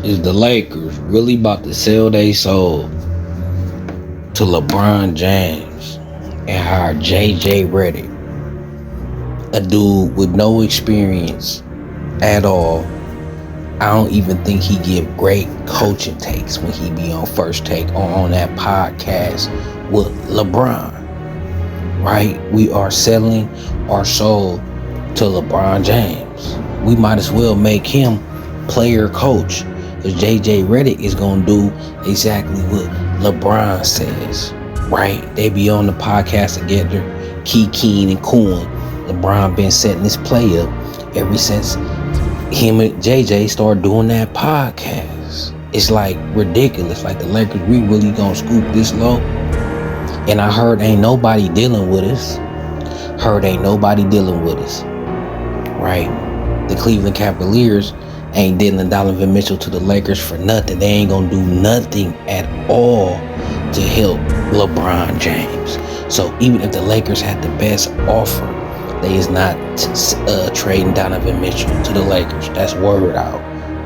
Is the Lakers really about to sell their soul to LeBron James and hire JJ Redick, a dude with no experience at all? I don't even think he give great coaching takes when he be on First Take or on that podcast with LeBron. Right? We are selling our soul to LeBron James. We might as well make him player coach, because JJ Redick is gonna do exactly what LeBron says. Right? They be on the podcast together, keying and cooing. LeBron been setting this play up ever since him and JJ started doing that podcast. It's like ridiculous. Like, the Lakers, we really gonna scoop this low? And I heard ain't nobody dealing with us. Right? The Cleveland Cavaliers ain't dealing Donovan Mitchell to the Lakers for nothing. They ain't gonna do nothing at all to help LeBron James. So even if the Lakers had the best offer, they is not trading Donovan Mitchell to the Lakers. That's word out.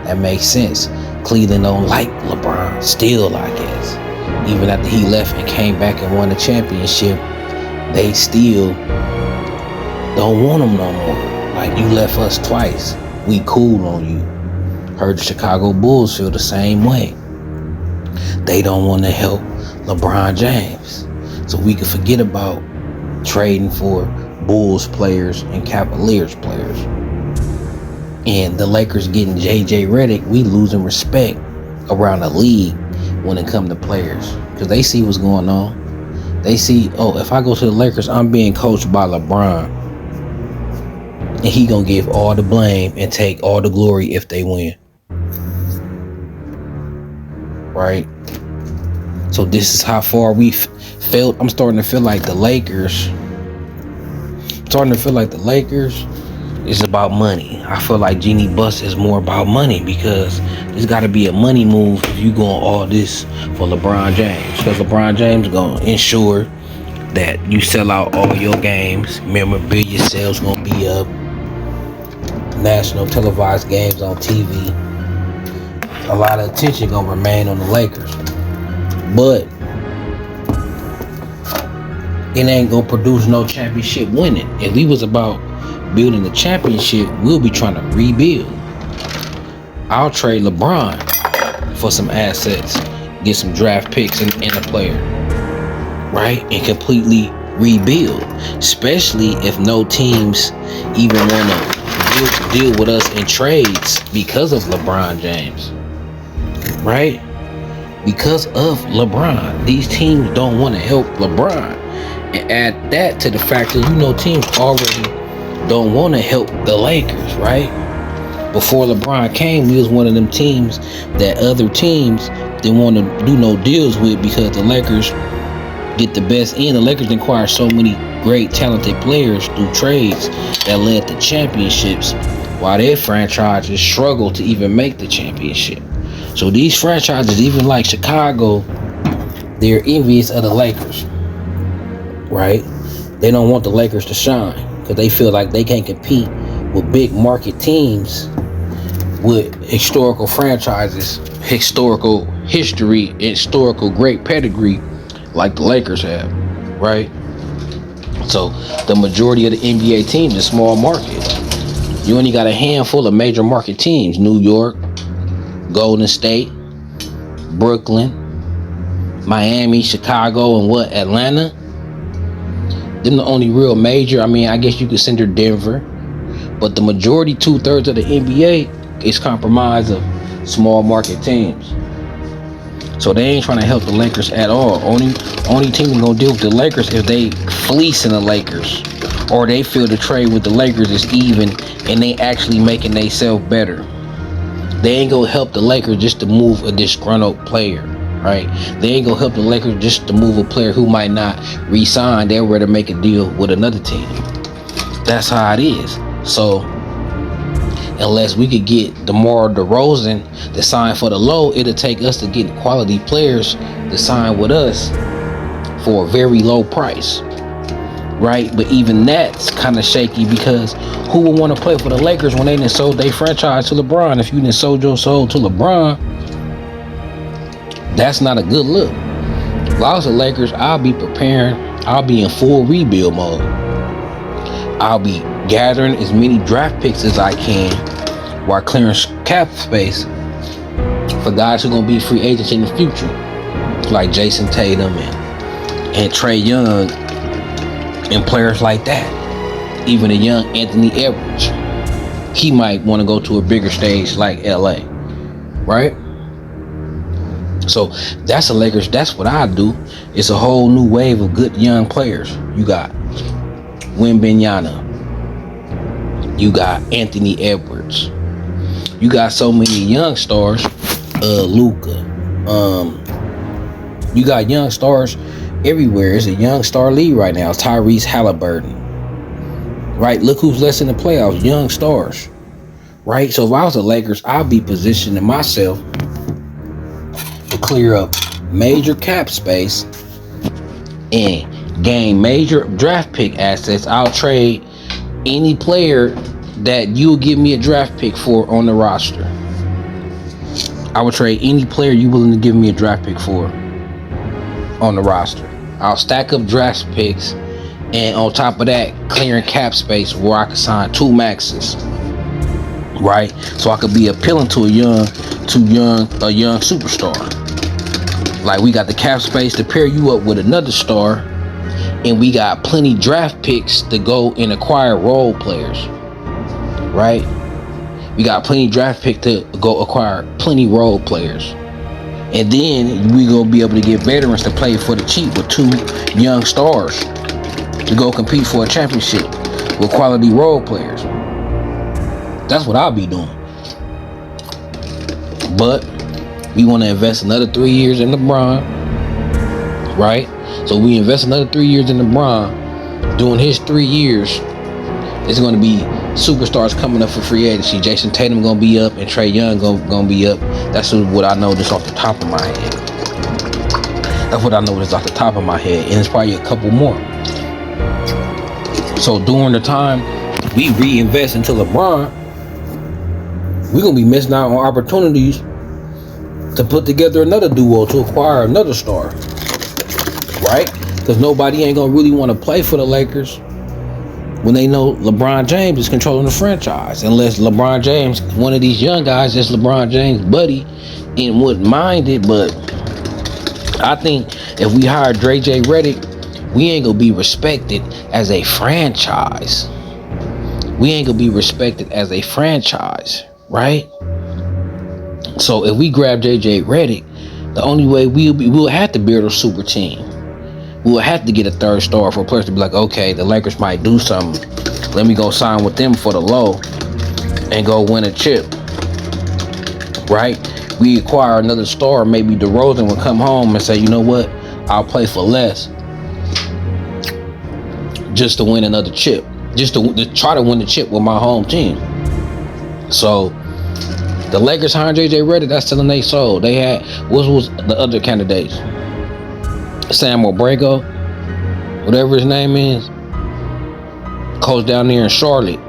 That makes sense. Cleveland don't like LeBron still, I guess. Even after he left and came back and won the championship, they still don't want him no more. Like, you left us twice. We cool on you. Heard the Chicago Bulls feel the same way. They don't want to help LeBron James. So we can forget about trading for Bulls players and Cavaliers players. And the Lakers getting JJ Redick, we losing respect around the league when it comes to players, because they see what's going on. They see, oh, if I go to the Lakers, I'm being coached by LeBron, and he gonna give all the blame and take all the glory if they win. Right? So this is how far we felt. I'm starting to feel like the Lakers is about money. I feel like Jeannie Buss is more about money, because there's got to be a money move if you going all this for LeBron James. Because LeBron James going to ensure that you sell out all your games. Memorabilia sales going to be up. National televised games on TV. A lot of attention going to remain on the Lakers. But it ain't going to produce no championship winning. If we was about building the championship, we'll be trying to rebuild. I'll trade LeBron for some assets, get some draft picks and a player, right? And completely rebuild. Especially if no teams even want to deal with us in trades because of LeBron James, right? Because of LeBron, these teams don't want to help LeBron. And add that to the fact that, teams already don't want to help the Lakers, right? Before LeBron came, we was one of them teams that other teams didn't want to do no deals with, because the Lakers get the best in. The Lakers acquire so many great, talented players through trades that led to championships, while their franchises struggle to even make the championship. So these franchises, even like Chicago, they're envious of the Lakers, right? They don't want the Lakers to shine, because they feel like they can't compete with big market teams with historical franchises, historical history, historical great pedigree like the Lakers have, right? So the majority of the NBA teams is small market. You only got a handful of major market teams: New York, Golden State, Brooklyn, Miami, Chicago, and Atlanta. Them the only real major. I guess you could center Denver, but the majority, 2/3 of the NBA, is comprised of small market teams. So they ain't trying to help the Lakers at all. Only team gonna deal with the Lakers if they fleecing the Lakers, or they feel the trade with the Lakers is even and they actually making themselves better. They ain't gonna help the Lakers just to move a disgruntled player, right? They ain't gonna help the Lakers just to move a player who might not re-sign. They'd rather make a deal with another team. That's how it is. So unless we could get DeMar DeRozan to sign for the low, it'll take us to get quality players to sign with us for a very low price, right? But even that's kind of shaky, because who would want to play for the Lakers when they done sold their franchise to LeBron? If you done sold your soul to LeBron, That's not a good look. If I was the Lakers, I'll be preparing. I'll be in full rebuild mode. I'll be gathering as many draft picks as I can while clearing cap space for guys who are going to be free agents in the future, like Jason Tatum and Trae Young and players like that. Even a young Anthony Edwards. He might want to go to a bigger stage like LA, right? So that's the Lakers. That's what I do. It's a whole new wave of good young players. You got Wembanyama. You got Anthony Edwards. You got so many young stars. Luka. You got young stars everywhere. It's a young star league right now. Tyrese Halliburton. Right? Look who's less in the playoffs. Young stars. Right? So if I was the Lakers, I'd be positioning myself to clear up major cap space and gain major draft pick assets. I'll trade any player that you'll give me a draft pick for on the roster. I would trade any player you willing to give me a draft pick for on the roster. I'll stack up draft picks, and on top of that, clearing cap space where I can sign 2 maxes. Right? So I could be appealing to a young superstar. Like, we got the cap space to pair you up with another star, and we got plenty draft picks to go and acquire role players. Right? We got plenty draft pick to go acquire plenty role players. And then we gonna be able to get veterans to play for the cheap with 2 young stars to go compete for a championship with quality role players. That's what I'll be doing. But we want to invest another 3 years in LeBron, right? So we invest another 3 years in LeBron. During his 3 years, it's going to be superstars coming up for free agency. Jason Tatum going to be up and Trae Young going to be up. That's what I know just off the top of my head. That's what I know just off the top of my head. And it's probably a couple more. So during the time we reinvest into LeBron, we're going to be missing out on opportunities to put together another duo to acquire another star. Right? Because nobody ain't going to really want to play for the Lakers when they know LeBron James is controlling the franchise. Unless LeBron James, one of these young guys, just LeBron James' buddy, and wouldn't mind it. But I think if we hire J.J. Redick, we ain't going to be respected as a franchise. We ain't going to be respected as a franchise. Right? So if we grab J.J. Redick, the only way we'll have to build a super team. We'll have to get a third star for a player to be like, okay, the Lakers might do something. Let me go sign with them for the low and go win a chip. Right? We acquire another star. Maybe DeRozan would come home and say, you know what? I'll play for less just to win another chip. Just to try to win the chip with my home team. So the Lakers hiring J.J. Redick, that's selling they sold. They had, what was the other candidates? Sam Obrego, whatever his name is, coach down there in Charlotte.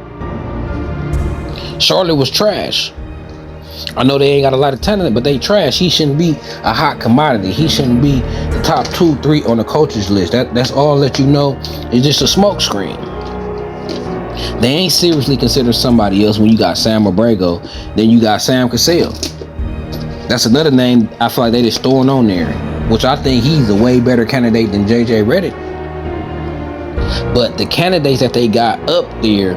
Charlotte was trash. I know they ain't got a lot of talent, but they trash. He shouldn't be a hot commodity. He shouldn't be the top 2, 3 on the coaches list. That's all that you know. It's just a smoke screen. They ain't seriously consider somebody else when you got Sam Obrego. Then you got Sam Cassell. That's another name I feel like they just throwing on there, which I think he's a way better candidate than J.J. Redick. But the candidates that they got up there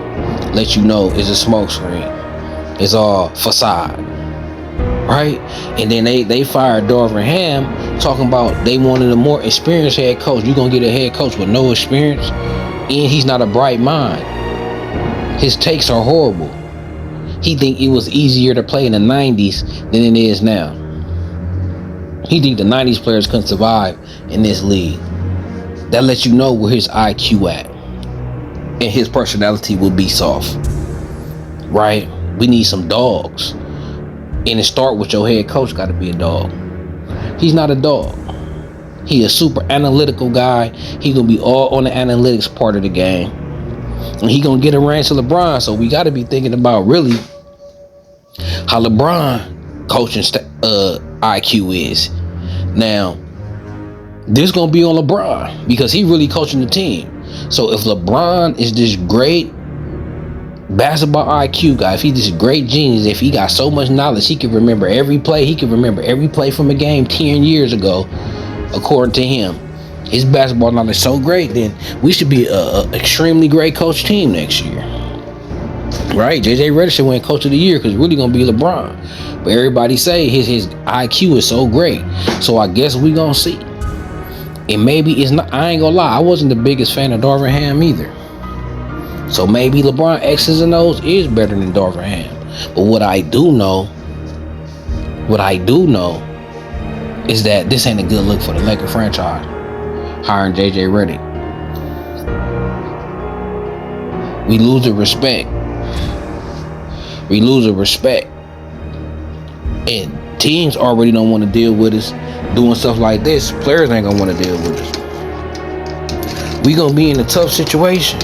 let you know is a smoke screen. It's all facade. Right? And then they fired Darvin Ham talking about they wanted a more experienced head coach. You're going to get a head coach with no experience, and he's not a bright mind. His takes are horrible. He think it was easier to play in the 90s than it is now. He think the 90s players couldn't survive in this league. That lets you know where his IQ at. And his personality will be soft. Right? We need some dogs. And it start with your head coach got to be a dog. He's not a dog. He a super analytical guy. He going to be all on the analytics part of the game. And he gonna get around to LeBron, so we got to be thinking about really how LeBron coaching IQ is. Now, this gonna be on LeBron because he really coaching the team. So if LeBron is this great basketball IQ guy, if he's this great genius, if he got so much knowledge, he can remember every play. He can remember every play from a game 10 years ago, according to him. His basketball knowledge is so great, then we should be a extremely great coach team next year. Right? JJ Redick should win Coach of the Year because it's really gonna be LeBron. But everybody say his IQ is so great. So I guess we gonna see. And maybe it's not. I ain't gonna lie, I wasn't the biggest fan of Darvin Ham either. So maybe LeBron X's and O's is better than Darvin Ham. But what I do know is that this ain't a good look for the Lakers franchise. Hiring JJ Redick. We lose the respect. And teams already don't want to deal with us doing stuff like this. Players ain't gonna want to deal with us. We gonna be in a tough situation.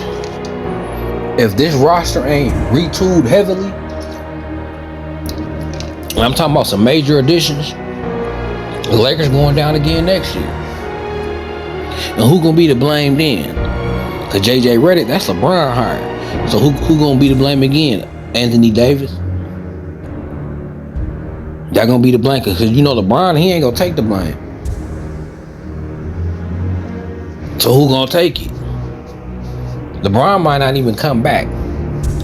If this roster ain't retooled heavily, and I'm talking about some major additions, the Lakers going down again next year. And who gonna be to blame then? Cause JJ Redick, that's LeBron hired. So who gonna be to blame again? Anthony Davis? That gonna be the blame, cause you know LeBron, he ain't gonna take the blame. So who gonna take it? LeBron might not even come back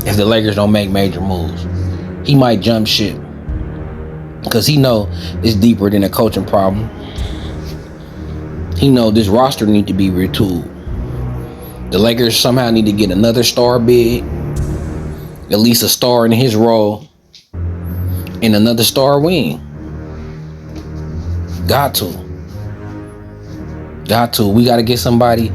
if the Lakers don't make major moves. He might jump ship because he know it's deeper than a coaching problem. He know this roster need to be retooled. The Lakers somehow need to get another star big, at least a star in his role, and another star wing. Got to. We got to get somebody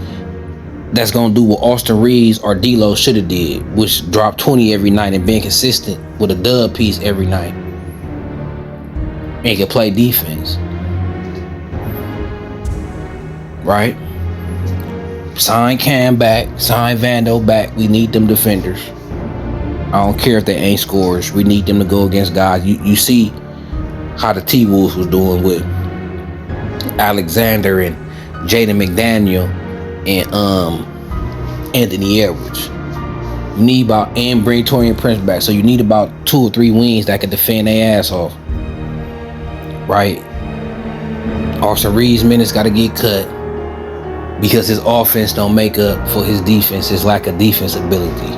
that's going to do what Austin Reeves or D'Lo should have did, which dropped 20 every night and been consistent with a dub piece every night. And can play defense. Right? Sign Cam back. Sign Vando back. We need them defenders. I don't care if they ain't scorers. We need them to go against guys. You see how the T-Wolves was doing with Alexander and Jaden McDaniel and Anthony Edwards. You need about, and bring Torian Prince back. So you need about 2 or 3 wings that can defend their ass off. Right? Austin Reeves' minutes got to get cut because his offense don't make up for his defense, his lack of defense ability.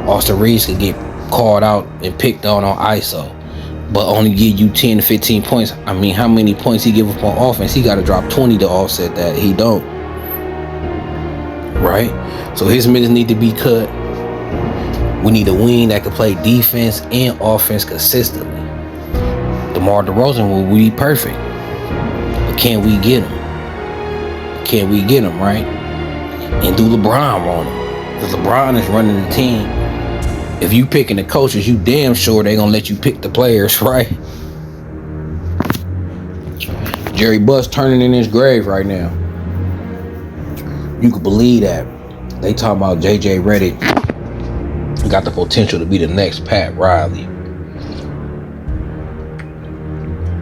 Austin Reeves could get called out and picked on ISO, but only give you 10 to 15 points. I mean, how many points he give up on offense? He got to drop 20 to offset that. He don't. Right? So his minutes need to be cut. We need a wing that can play defense and offense consistently. DeMar DeRozan will be perfect. But can we get him? Right? And do LeBron want him? Because LeBron is running the team. If you picking the coaches, you damn sure they gonna let you pick the players, right? Jerry Buss turning in his grave right now. You could believe that. They talking about JJ Redick got the potential to be the next Pat Riley.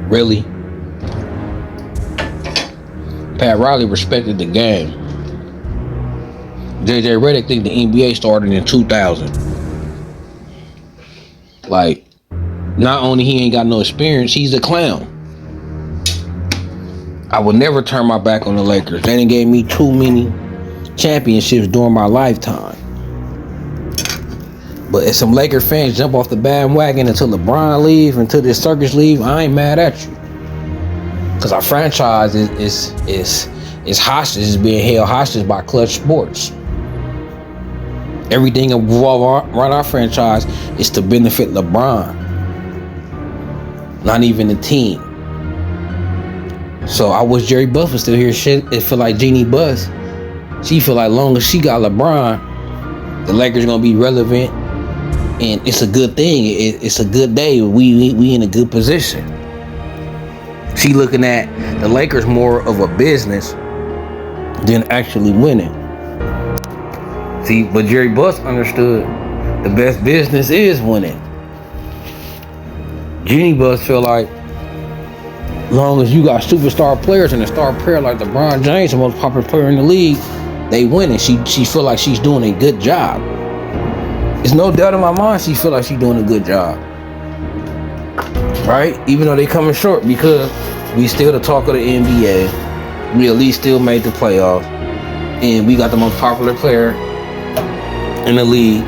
Really? Pat Riley respected the game. JJ Redick think the NBA started in 2000. Like, not only he ain't got no experience, he's a clown. I would never turn my back on the Lakers. They done gave me too many championships during my lifetime. But if some Laker fans jump off the bandwagon until LeBron leave, until this circus leave, I ain't mad at you. Because our franchise is hostage, is being held hostage by Clutch Sports. Everything around our franchise is to benefit LeBron, not even the team. So I wish Jerry Buss was still here. It feel like Jeannie Buss. She feel like long as she got LeBron, the Lakers gonna be relevant, and it's a good thing. It's a good day. We in a good position. She looking at the Lakers more of a business than actually winning. See, but Jerry Buss understood the best business is winning. Jeannie Buss feel like Long as you got superstar players and a star player like LeBron James, the most popular player in the league, they win, and she feel like she's doing a good job. There's no doubt in my mind she feel like she's doing a good job, right? Even though they coming short, because we still the talk of the NBA. We at least still made the playoffs, and we got the most popular player in the league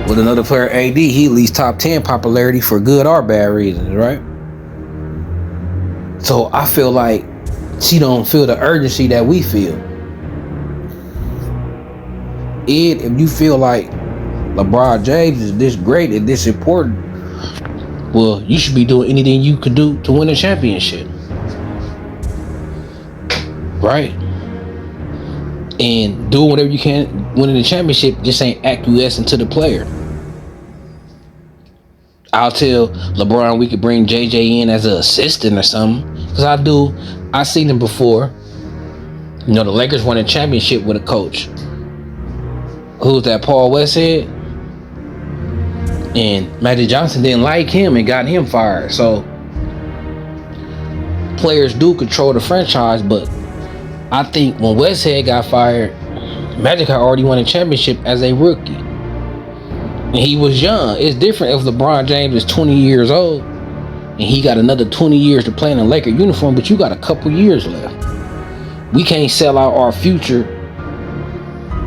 with another player, AD. He at least top 10 popularity for good or bad reasons, right? So I feel like she don't feel the urgency that we feel. Ed, if you feel like LeBron James is this great and this important, well, you should be doing anything you could do to win a championship, right? And doing whatever you can winning the championship just ain't acquiescing to the player. I'll tell LeBron we could bring JJ in as an assistant or something. Because I seen him before. You know, the Lakers won a championship with a coach. Who's that, Paul Westhead? And Magic Johnson didn't like him and got him fired. So, players do control the franchise, but I think when Westhead got fired, Magic had already won a championship as a rookie. And he was young. It's different if LeBron James is 20 years old and he got another 20 years to play in a Laker uniform, but you got a couple years left. We can't sell out our future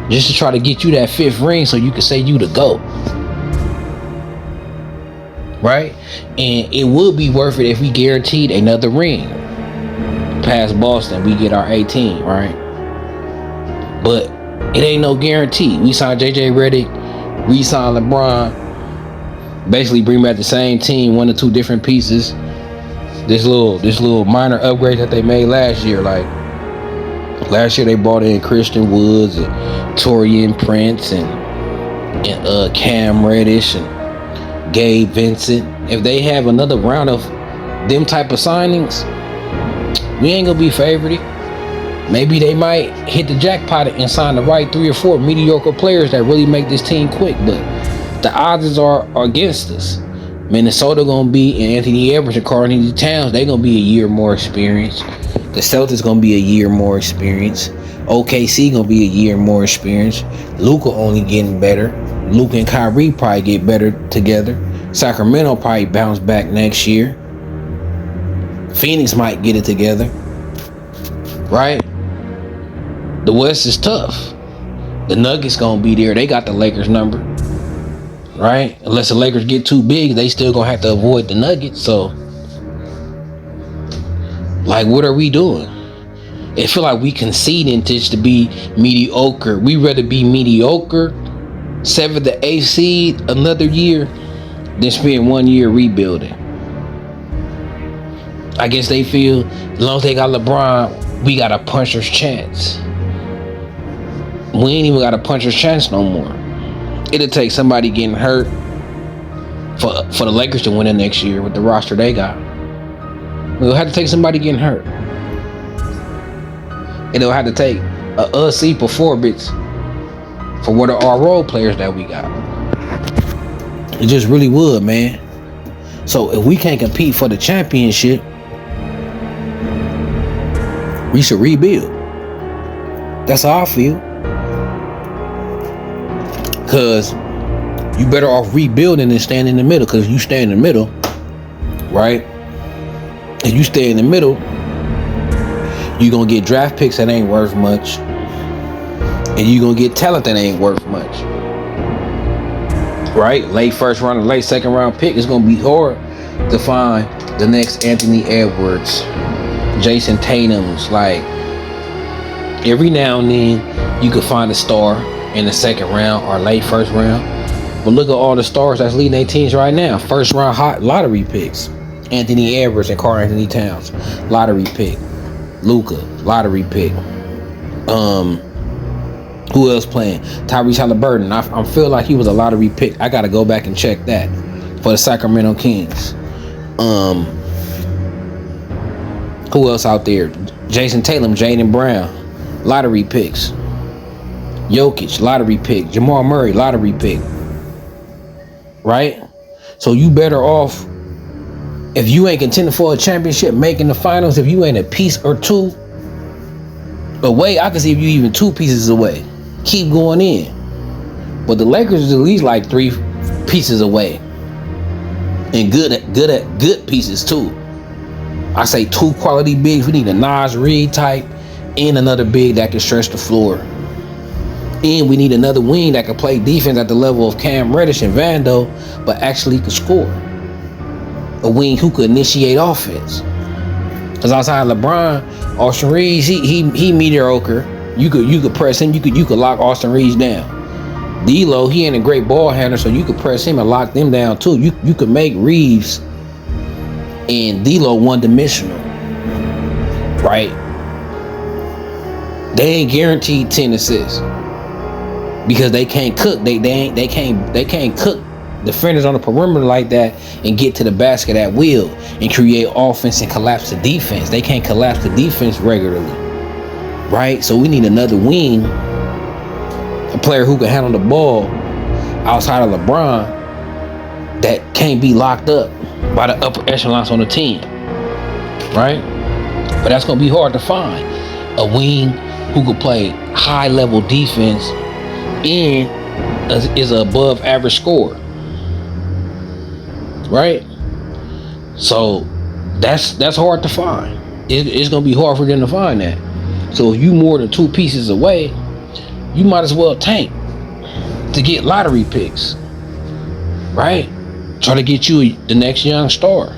just to try to get you that 5th ring so you can say you the GOAT. Right? And it would be worth it if we guaranteed another ring. Past Boston, we get our 18, right? But it ain't no guarantee. We signed JJ Redick, re-sign LeBron, basically bring back the same team, 1 or 2 different pieces. This little minor upgrade that they made last year. Like last year they brought in Christian Woods and Taurean Prince and Cam Reddish and Gabe Vincent. If they have another round of them type of signings, we ain't gonna be favored. Maybe they might hit the jackpot and sign the right 3 or 4 mediocre players that really make this team quick, but the odds are against us. Minnesota gonna be, and Anthony Edwards and Karl-Anthony Towns, they gonna be a year more experienced. The Celtics gonna be a year more experienced. OKC gonna be a year more experienced. Luka only getting better. Luka and Kyrie probably get better together. Sacramento probably bounce back next year. Phoenix might get it together, right? The West is tough. The Nuggets gonna be there. They got the Lakers number, right? Unless the Lakers get too big, they still gonna have to avoid the Nuggets. So, like, what are we doing? It feel like we conceding to be mediocre. We rather be mediocre, 7th to 8th seed another year, than spend 1 year rebuilding. I guess they feel as long as they got LeBron, we got a puncher's chance. We ain't even got a puncher's chance no more. It'll take somebody getting hurt for the Lakers to win it next year with the roster they got. It'll have to take somebody getting hurt. It'll have to take a UC performance for what are our role players that we got. It just really would, man. So if we can't compete for the championship, we should rebuild. That's how I feel. Because you better off rebuilding than staying in the middle. Because if you stay in the middle, right? If you stay in the middle, you're going to get draft picks that ain't worth much. And you're going to get talent that ain't worth much. Right? Late 1st round or late 2nd round pick. It's going to be hard to find the next Anthony Edwards, Jason Tatum's. Like, every now and then you could find a star in the 2nd round or late 1st round. But look at all the stars that's leading their teams right now. 1st round hot lottery picks. Anthony Edwards and Karl-Anthony Towns, lottery pick. Luka, lottery pick. Who else playing? Tyrese Halliburton. I feel like he was a lottery pick. I gotta go back and check that for the Sacramento Kings. Who else out there? Jason Tatum, Jaylen Brown, lottery picks. Jokic, lottery pick. Jamal Murray, lottery pick. Right? So you better off If you ain't contending for a championship, making the finals, if you ain't a piece or two away, I can see if you even 2 pieces away. Keep going in. But the Lakers is at least like 3 pieces away. And good pieces too. I say 2 quality bigs. We need a Nas Reed type and another big that can stretch the floor. And we need another wing that can play defense at the level of Cam Reddish and Vando, but actually could score. A wing who could initiate offense. Because outside LeBron, Austin Reeves, he mediocre. You could press him. You could lock Austin Reeves down. D'Lo, he ain't a great ball handler, so you could press him and lock them down too. You could make Reeves and D'Lo one-dimensional, right? They ain't guaranteed 10 assists because they can't cook. They can't cook defenders on the perimeter like that and get to the basket at will and create offense and collapse the defense. They can't collapse the defense regularly, right? So we need another wing, a player who can handle the ball outside of LeBron that can't be locked up by the upper echelons on the team, right? But that's gonna be hard to find. A wing who could play high level defense and is an above average scorer, right? So that's hard to find. It's gonna be hard for them to find that. So if you more than 2 pieces away, you might as well tank to get lottery picks, right? Try to get you the next young star,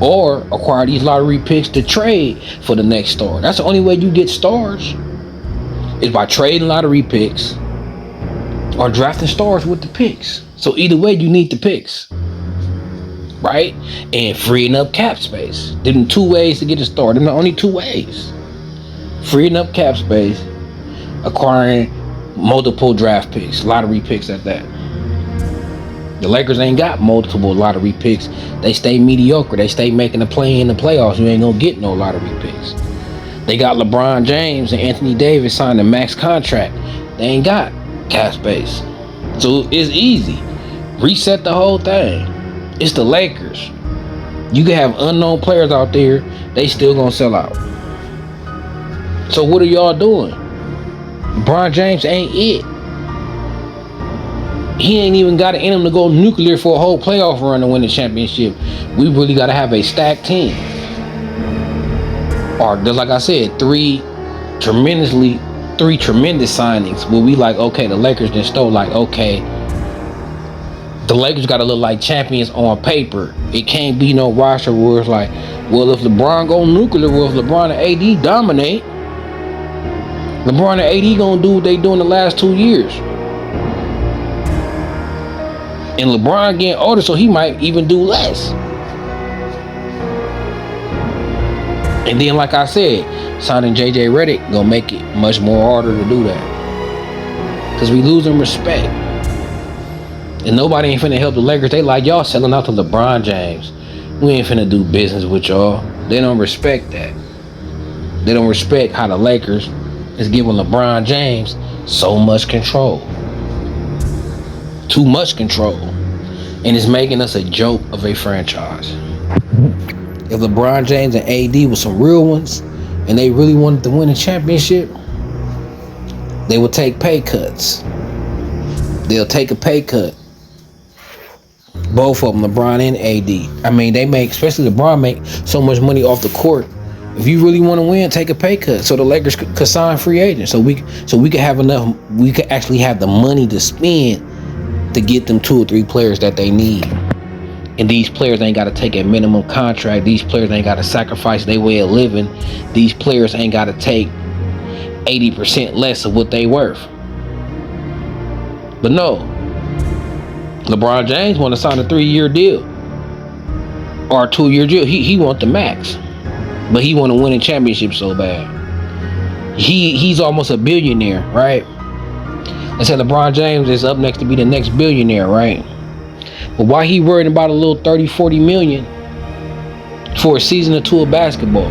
or acquire these lottery picks to trade for the next star. That's the only way you get stars, is by trading lottery picks or drafting stars with the picks. So either way, you need the picks, right? And freeing up cap space. Them 2 ways to get a star. Them the only 2 ways. Freeing up cap space, acquiring multiple draft picks, lottery picks at that. The Lakers ain't got multiple lottery picks. They stay mediocre. They stay making a play in the playoffs. You ain't gonna get no lottery picks. They got LeBron James and Anthony Davis signed a max contract. They ain't got cap space. So it's easy. Reset the whole thing. It's the Lakers. You can have unknown players out there. They still gonna sell out. So what are y'all doing? LeBron James ain't it. He ain't even got it in him to go nuclear for a whole playoff run to win the championship. We really got to have a stacked team. Or just like I said, 3 tremendous signings where we like, okay, the Lakers then stole, like, okay, the Lakers got to look like champions on paper. It can't be no roster where it's like, well, if LeBron go nuclear, well, if LeBron and AD dominate, LeBron and AD gonna do what they doing the last 2 years. And LeBron getting older, so he might even do less. And then, like I said, signing JJ Redick gonna make it much more harder to do that. Because we losing respect. And nobody ain't finna help the Lakers. They like, y'all selling out to LeBron James. We ain't finna do business with y'all. They don't respect that. They don't respect how the Lakers is giving LeBron James so much control. Too much control, and it's making us a joke of a franchise. If LeBron James and AD were some real ones and they really wanted to win a championship, they would take pay cuts. They'll take a pay cut. Both of them, LeBron and AD. I mean, they make, especially LeBron, make so much money off the court. If you really want to win, take a pay cut so the Lakers could sign free agents. So we could have enough. We could actually have the money to spend to get them 2 or 3 players that they need. And these players ain't got to take a minimum contract. These players ain't got to sacrifice their way of living. These players ain't got to take 80% less of what they worth. But no, LeBron James want to sign a 3-year deal or a 2-year deal. He want the max, but he want to win a championship so bad. He's almost a billionaire, right? They said LeBron James is up next to be the next billionaire, right? But why he worried about a little 30-40 million for a season or 2 of basketball?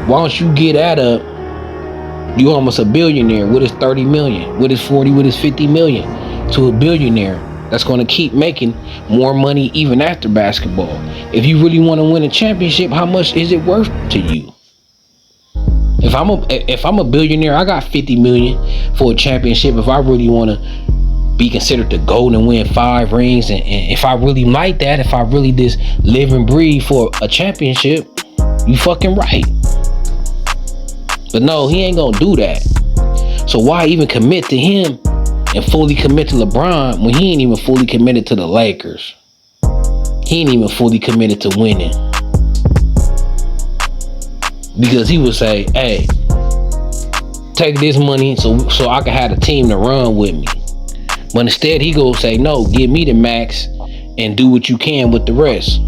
Why don't you get that up? You almost a billionaire. What is 30 million? What is 40? What is 50 million to a billionaire? that's going to keep making more money even after basketball. If you really want to win a championship, how much is it worth to you? If I'm a billionaire, I got 50 million for a championship. If I really want to be considered the GOAT and win 5 rings, and if I really like that, if I really just live and breathe for a championship, you fucking right. But no, he ain't gonna do that. So why even commit to him and fully commit to LeBron when he ain't even fully committed to the Lakers? He ain't even fully committed to winning. Because he would say, hey, take this money so I can have a team to run with me. But instead he go say, no, give me the max and do what you can with the rest.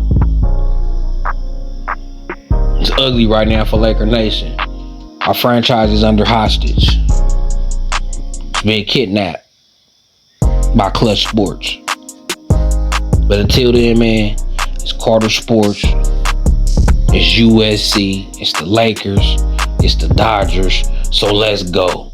It's ugly right now for Laker Nation. Our franchise is under hostage. It's being kidnapped by Clutch Sports. But until then, man, it's Carter Sports. It's USC, it's the Lakers, it's the Dodgers, so let's go.